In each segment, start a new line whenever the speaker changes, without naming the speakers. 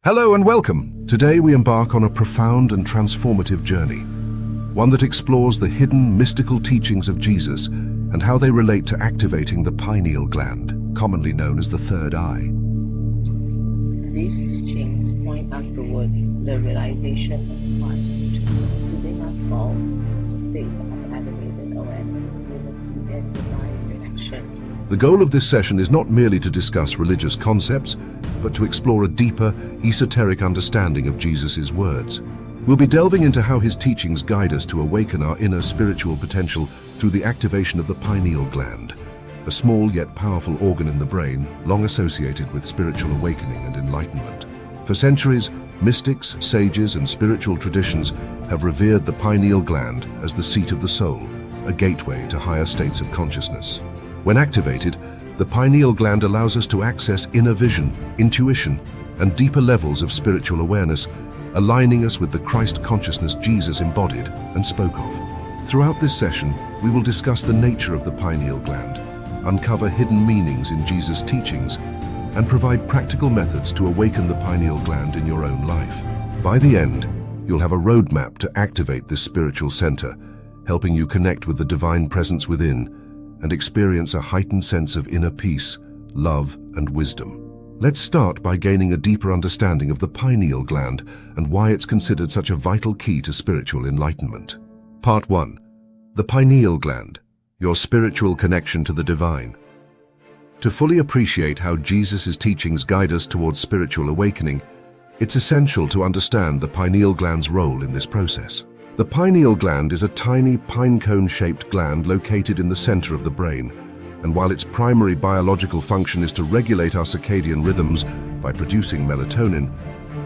Hello and welcome. Today we embark on a profound and transformative journey, one that explores the hidden mystical teachings of Jesus and how they relate to activating the pineal gland, commonly known as the third eye.
These teachings point us towards the realization of Christ within us all, a state of elevated awareness, unity, and divine connection.
The goal of this session is not merely to discuss religious concepts, but to explore a deeper, esoteric understanding of Jesus' words. We'll be delving into how his teachings guide us to awaken our inner spiritual potential through the activation of the pineal gland, a small yet powerful organ in the brain, long associated with spiritual awakening and enlightenment. For centuries, mystics, sages, and spiritual traditions have revered the pineal gland as the seat of the soul, a gateway to higher states of consciousness. When activated, the pineal gland allows us to access inner vision, intuition, and deeper levels of spiritual awareness, aligning us with the Christ consciousness Jesus embodied and spoke of. Throughout this session, we will discuss the nature of the pineal gland, uncover hidden meanings in Jesus' teachings, and provide practical methods to awaken the pineal gland in your own life. By the end, you'll have a roadmap to activate this spiritual center, helping you connect with the divine presence within and experience a heightened sense of inner peace, love, and wisdom. Let's start by gaining a deeper understanding of the pineal gland and why it's considered such a vital key to spiritual enlightenment. Part 1. The pineal gland, your spiritual connection to the divine. To fully appreciate how Jesus' teachings guide us towards spiritual awakening, it's essential to understand the pineal gland's role in this process. The pineal gland is a tiny pinecone-shaped gland located in the center of the brain, and while its primary biological function is to regulate our circadian rhythms by producing melatonin,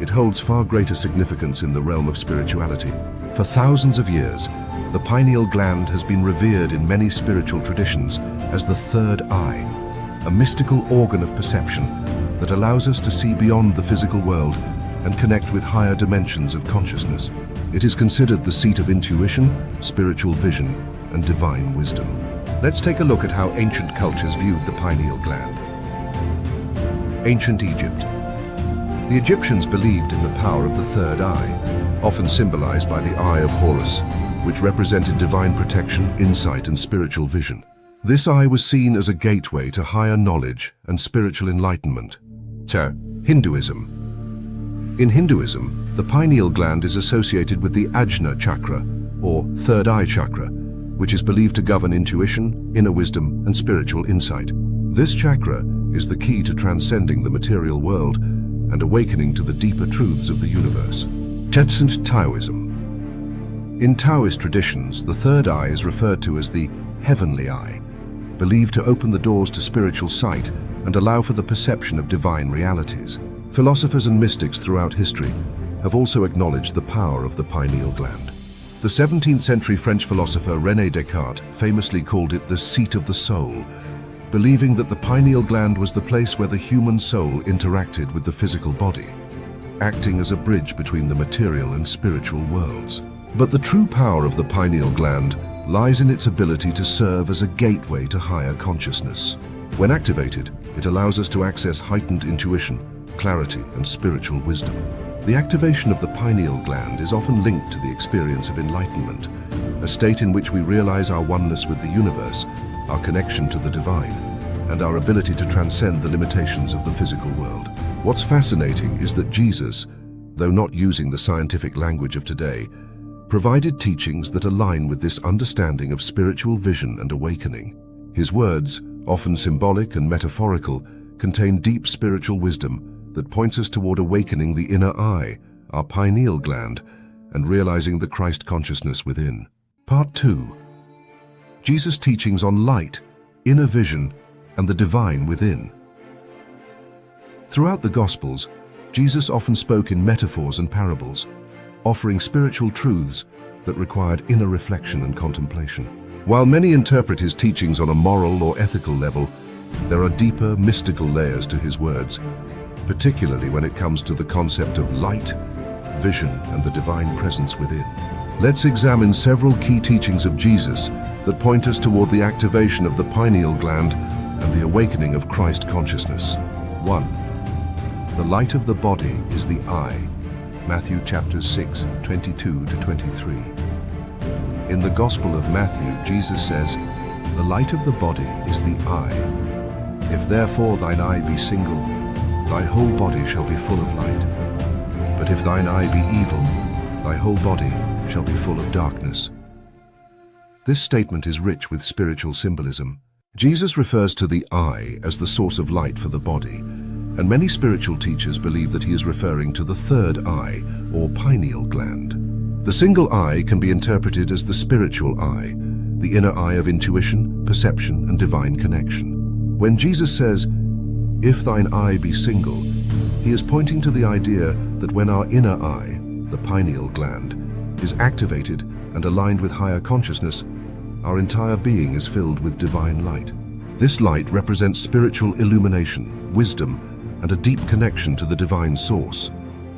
it holds far greater significance in the realm of spirituality. For thousands of years, the pineal gland has been revered in many spiritual traditions as the third eye, a mystical organ of perception that allows us to see beyond the physical world and connect with higher dimensions of consciousness. It is considered the seat of intuition, spiritual vision, and divine wisdom. Let's take a look at how ancient cultures viewed the pineal gland. Ancient Egypt. The Egyptians believed in the power of the third eye, often symbolized by the Eye of Horus, which represented divine protection, insight, and spiritual vision. This eye was seen as a gateway to higher knowledge and spiritual enlightenment. Hinduism. In Hinduism, the pineal gland is associated with the Ajna chakra, or third eye chakra, which is believed to govern intuition, inner wisdom, and spiritual insight. This chakra is the key to transcending the material world and awakening to the deeper truths of the universe. Taoism. In Taoist traditions, the third eye is referred to as the heavenly eye, believed to open the doors to spiritual sight and allow for the perception of divine realities. Philosophers and mystics throughout history have also acknowledged the power of the pineal gland. The 17th century French philosopher René Descartes famously called it the seat of the soul, believing that the pineal gland was the place where the human soul interacted with the physical body, acting as a bridge between the material and spiritual worlds. But the true power of the pineal gland lies in its ability to serve as a gateway to higher consciousness. When activated, it allows us to access heightened intuition, clarity, and spiritual wisdom. The activation of the pineal gland is often linked to the experience of enlightenment, a state in which we realize our oneness with the universe, our connection to the divine, and our ability to transcend the limitations of the physical world. What's fascinating is that Jesus, though not using the scientific language of today, provided teachings that align with this understanding of spiritual vision and awakening. His words, often symbolic and metaphorical, contain deep spiritual wisdom that points us toward awakening the inner eye, our pineal gland, and realizing the Christ consciousness within. Part 2. Jesus' teachings on light, inner vision, and the divine within. Throughout the Gospels, Jesus often spoke in metaphors and parables, offering spiritual truths that required inner reflection and contemplation. While many interpret his teachings on a moral or ethical level, there are deeper, mystical layers to his words, particularly when it comes to the concept of light, vision, and the divine presence within. Let's examine several key teachings of Jesus that point us toward the activation of the pineal gland and the awakening of Christ consciousness. 1. The light of the body is the eye. Matthew chapter 6, 22 to 23. In the Gospel of Matthew, Jesus says, "The light of the body is the eye. If therefore thine eye be single, thy whole body shall be full of light. But if thine eye be evil, thy whole body shall be full of darkness." This statement is rich with spiritual symbolism. Jesus refers to the eye as the source of light for the body, and many spiritual teachers believe that he is referring to the third eye, or pineal gland. The single eye can be interpreted as the spiritual eye, the inner eye of intuition, perception, and divine connection. When Jesus says, "If thine eye be single," he is pointing to the idea that when our inner eye, the pineal gland, is activated and aligned with higher consciousness, our entire being is filled with divine light. This light represents spiritual illumination, wisdom, and a deep connection to the divine source,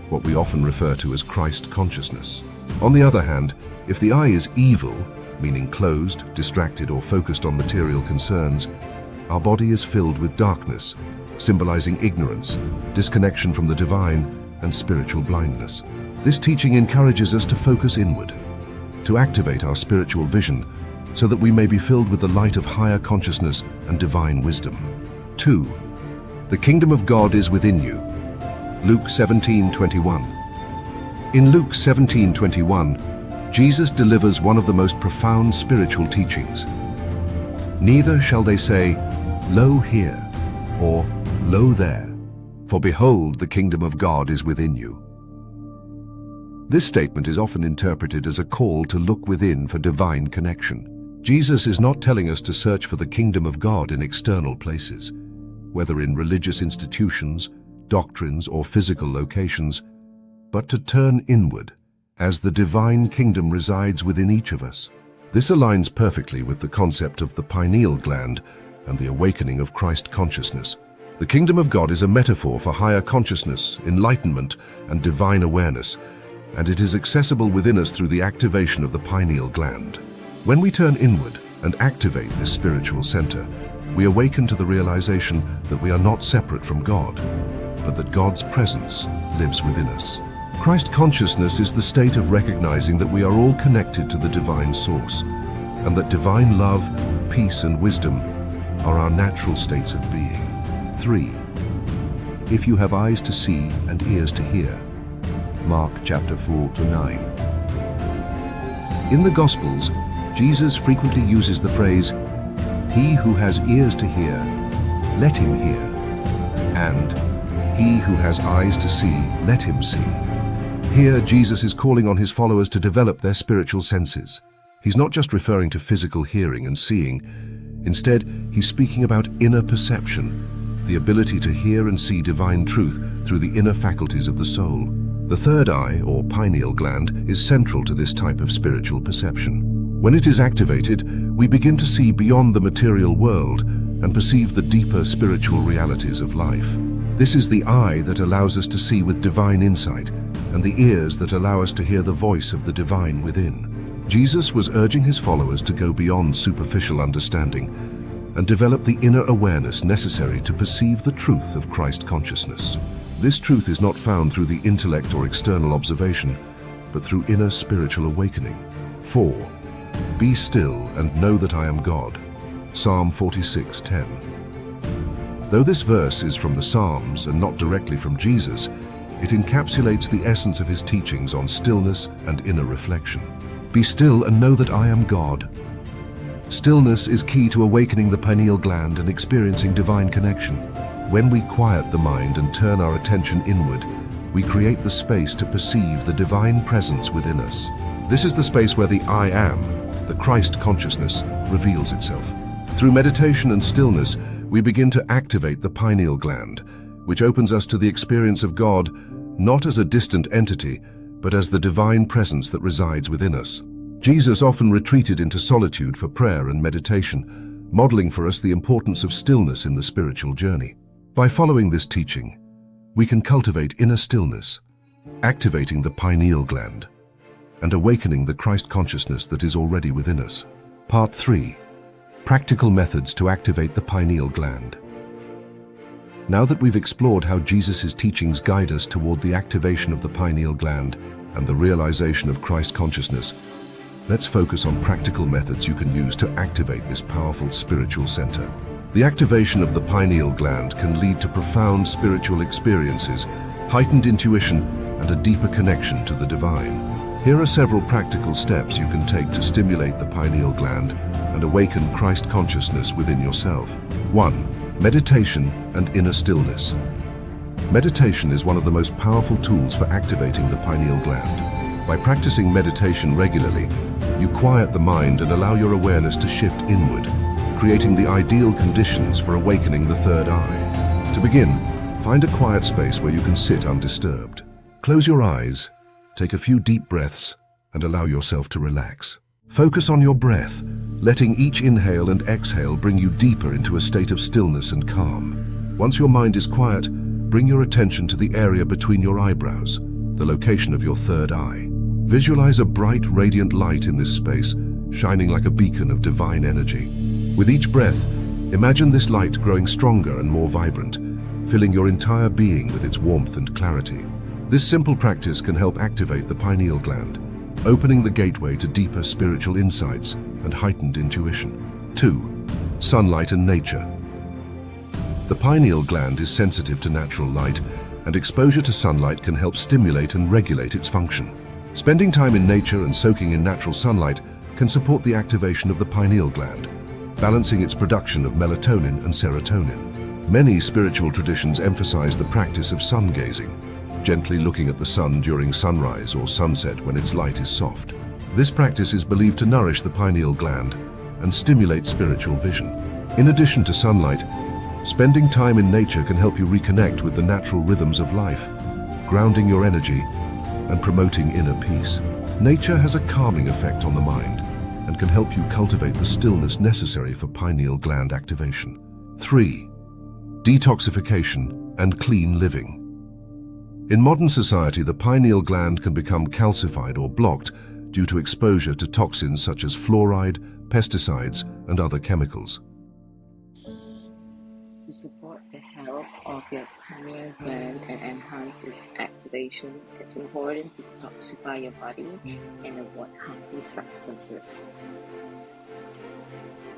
what we often refer to as Christ consciousness. On the other hand, if the eye is evil, meaning closed, distracted, or focused on material concerns, our body is filled with darkness, symbolizing ignorance, disconnection from the divine, and spiritual blindness. This teaching encourages us to focus inward, to activate our spiritual vision so that we may be filled with the light of higher consciousness and divine wisdom. 2. The kingdom of God is within you. Luke 17:21. In Luke 17:21, Jesus delivers one of the most profound spiritual teachings. "Neither shall they say, 'Lo here,' or 'Lo there,' for behold, the kingdom of God is within you." This statement is often interpreted as a call to look within for divine connection. Jesus is not telling us to search for the kingdom of God in external places, whether in religious institutions, doctrines, or physical locations, but to turn inward, as the divine kingdom resides within each of us. This aligns perfectly with the concept of the pineal gland and the awakening of Christ consciousness. The kingdom of God is a metaphor for higher consciousness, enlightenment, and divine awareness, and it is accessible within us through the activation of the pineal gland. When we turn inward and activate this spiritual center, we awaken to the realization that we are not separate from God, but that God's presence lives within us. Christ consciousness is the state of recognizing that we are all connected to the divine source, and that divine love, peace, and wisdom are our natural states of being. 3. If you have eyes to see and ears to hear. Mark chapter 4-9. In the Gospels, Jesus frequently uses the phrase, "He who has ears to hear, let him hear," and "He who has eyes to see, let him see." Here, Jesus is calling on his followers to develop their spiritual senses. He's not just referring to physical hearing and seeing. Instead, he's speaking about inner perception, the ability to hear and see divine truth through the inner faculties of the soul. The third eye, or pineal gland, is central to this type of spiritual perception. When it is activated, we begin to see beyond the material world and perceive the deeper spiritual realities of life. This is the eye that allows us to see with divine insight, and the ears that allow us to hear the voice of the divine within. Jesus was urging his followers to go beyond superficial understanding and develop the inner awareness necessary to perceive the truth of Christ consciousness. This truth is not found through the intellect or external observation, but through inner spiritual awakening. 4. Be still and know that I am God. Psalm 46:10. Though this verse is from the Psalms and not directly from Jesus, it encapsulates the essence of his teachings on stillness and inner reflection. Be still and know that I am God. Stillness is key to awakening the pineal gland and experiencing divine connection. When we quiet the mind and turn our attention inward, we create the space to perceive the divine presence within us. This is the space where the I am, the Christ consciousness, reveals itself. Through meditation and stillness, we begin to activate the pineal gland, which opens us to the experience of God, not as a distant entity, but as the divine presence that resides within us. Jesus often retreated into solitude for prayer and meditation, modeling for us the importance of stillness in the spiritual journey. By following this teaching, we can cultivate inner stillness, activating the pineal gland, and awakening the Christ consciousness that is already within us. Part 3. Practical methods to activate the pineal gland. Now that we've explored how Jesus' teachings guide us toward the activation of the pineal gland and the realization of Christ consciousness, let's focus on practical methods you can use to activate this powerful spiritual center. The activation of the pineal gland can lead to profound spiritual experiences, heightened intuition, and a deeper connection to the divine. Here are several practical steps you can take to stimulate the pineal gland and awaken Christ consciousness within yourself. 1. Meditation and inner stillness. Meditation is one of the most powerful tools for activating the pineal gland. By practicing meditation regularly, you quiet the mind and allow your awareness to shift inward, creating the ideal conditions for awakening the third eye. To begin, find a quiet space where you can sit undisturbed. Close your eyes, take a few deep breaths, and allow yourself to relax. Focus on your breath, letting each inhale and exhale bring you deeper into a state of stillness and calm. Once your mind is quiet, bring your attention to the area between your eyebrows, the location of your third eye. Visualize a bright, radiant light in this space, shining like a beacon of divine energy. With each breath, imagine this light growing stronger and more vibrant, filling your entire being with its warmth and clarity. This simple practice can help activate the pineal gland, opening the gateway to deeper spiritual insights and heightened intuition. 2. Sunlight and nature. The pineal gland is sensitive to natural light, and exposure to sunlight can help stimulate and regulate its function. Spending time in nature and soaking in natural sunlight can support the activation of the pineal gland, balancing its production of melatonin and serotonin. Many spiritual traditions emphasize the practice of sun gazing, gently looking at the sun during sunrise or sunset when its light is soft. This practice is believed to nourish the pineal gland and stimulate spiritual vision. In addition to sunlight, spending time in nature can help you reconnect with the natural rhythms of life, grounding your energy and promoting inner peace. Nature has a calming effect on the mind and can help you cultivate the stillness necessary for pineal gland activation. 3. Detoxification and clean living. In modern society, the pineal gland can become calcified or blocked due to exposure to toxins such as fluoride, pesticides, and other chemicals.
To support the health of your pineal gland and enhance its activation, it's important to detoxify your body and avoid harmful substances.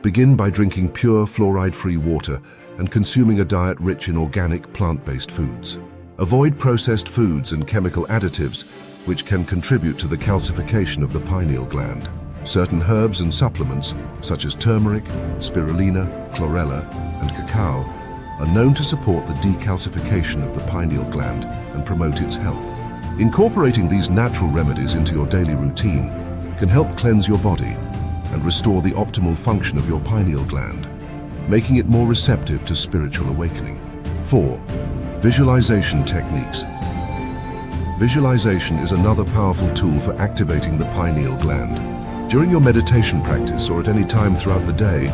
Begin by drinking pure fluoride-free water and consuming a diet rich in organic plant-based foods. Avoid processed foods and chemical additives, which can contribute to the calcification of the pineal gland. Certain herbs and supplements, such as turmeric, spirulina, chlorella, and cacao, are known to support the decalcification of the pineal gland and promote its health. Incorporating these natural remedies into your daily routine can help cleanse your body and restore the optimal function of your pineal gland, making it more receptive to spiritual awakening. 4. Visualization techniques. Visualization is another powerful tool for activating the pineal gland. During your meditation practice or at any time throughout the day,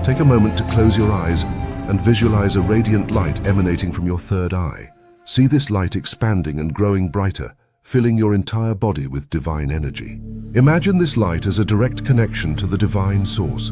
take a moment to close your eyes and visualize a radiant light emanating from your third eye. See this light expanding and growing brighter, filling your entire body with divine energy. Imagine this light as a direct connection to the divine source,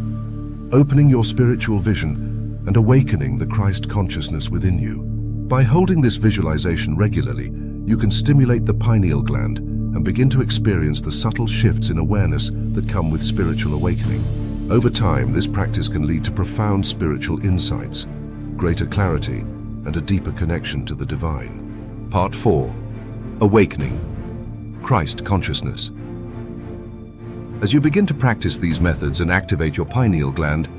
opening your spiritual vision and awakening the Christ consciousness within you. By holding this visualization regularly, you can stimulate the pineal gland and begin to experience the subtle shifts in awareness that come with spiritual awakening. Over time, this practice can lead to profound spiritual insights, greater clarity, and a deeper connection to the divine. Part 4. Awakening. Christ consciousness. As you begin to practice these methods and activate your pineal gland,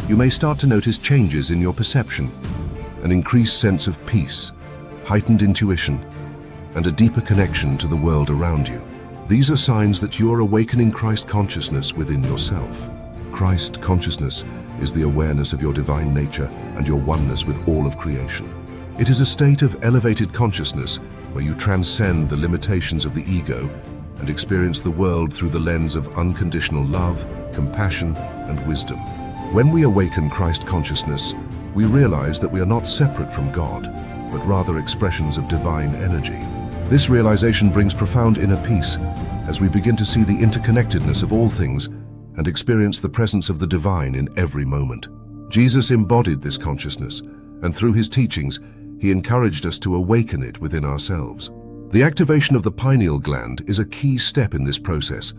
you may start to notice changes in your perception, an increased sense of peace, heightened intuition, and a deeper connection to the world around you. These are signs that you are awakening Christ consciousness within yourself. Christ consciousness is the awareness of your divine nature and your oneness with all of creation. It is a state of elevated consciousness where you transcend the limitations of the ego and experience the world through the lens of unconditional love, compassion, and wisdom. When we awaken Christ consciousness, we realize that we are not separate from God, but rather expressions of divine energy. This realization brings profound inner peace as we begin to see the interconnectedness of all things and experience the presence of the divine in every moment. Jesus embodied this consciousness, and through his teachings, he encouraged us to awaken it within ourselves. The activation of the pineal gland is a key step in this process,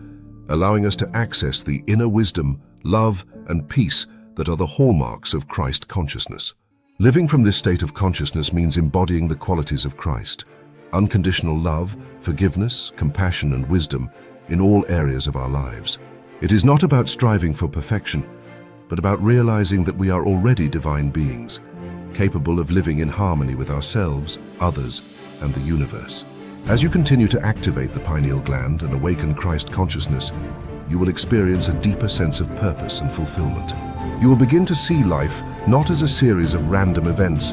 allowing us to access the inner wisdom, love, and peace that are the hallmarks of Christ consciousness. Living from this state of consciousness means embodying the qualities of Christ: unconditional love, forgiveness, compassion, and wisdom in all areas of our lives. It is not about striving for perfection, but about realizing that we are already divine beings, capable of living in harmony with ourselves, others, and the universe. As you continue to activate the pineal gland and awaken Christ consciousness, you will experience a deeper sense of purpose and fulfillment. You will begin to see life not as a series of random events,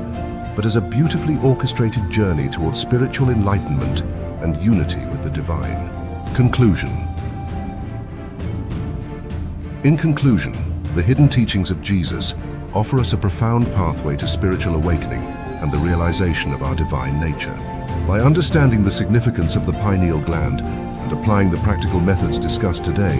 but as a beautifully orchestrated journey towards spiritual enlightenment and unity with the divine. Conclusion. In conclusion, the hidden teachings of Jesus offer us a profound pathway to spiritual awakening and the realization of our divine nature. By understanding the significance of the pineal gland and applying the practical methods discussed today,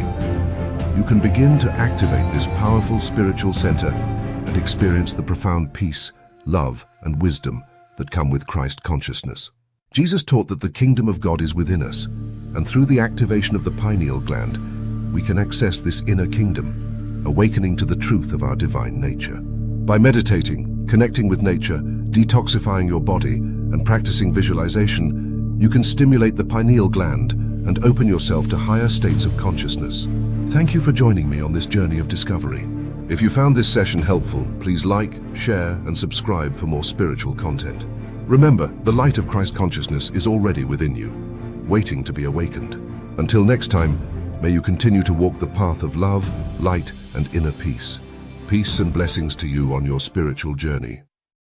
you can begin to activate this powerful spiritual center and experience the profound peace, love, and wisdom that come with Christ consciousness. Jesus taught that the kingdom of God is within us, and through the activation of the pineal gland, we can access this inner kingdom, awakening to the truth of our divine nature. By meditating, connecting with nature, detoxifying your body, and practicing visualization, you can stimulate the pineal gland and open yourself to higher states of consciousness. Thank you for joining me on this journey of discovery. If you found this session helpful, please like, share, and subscribe for more spiritual content. Remember, the light of Christ consciousness is already within you, waiting to be awakened. Until next time, may you continue to walk the path of love, light, and inner peace. Peace and blessings to you on your spiritual journey.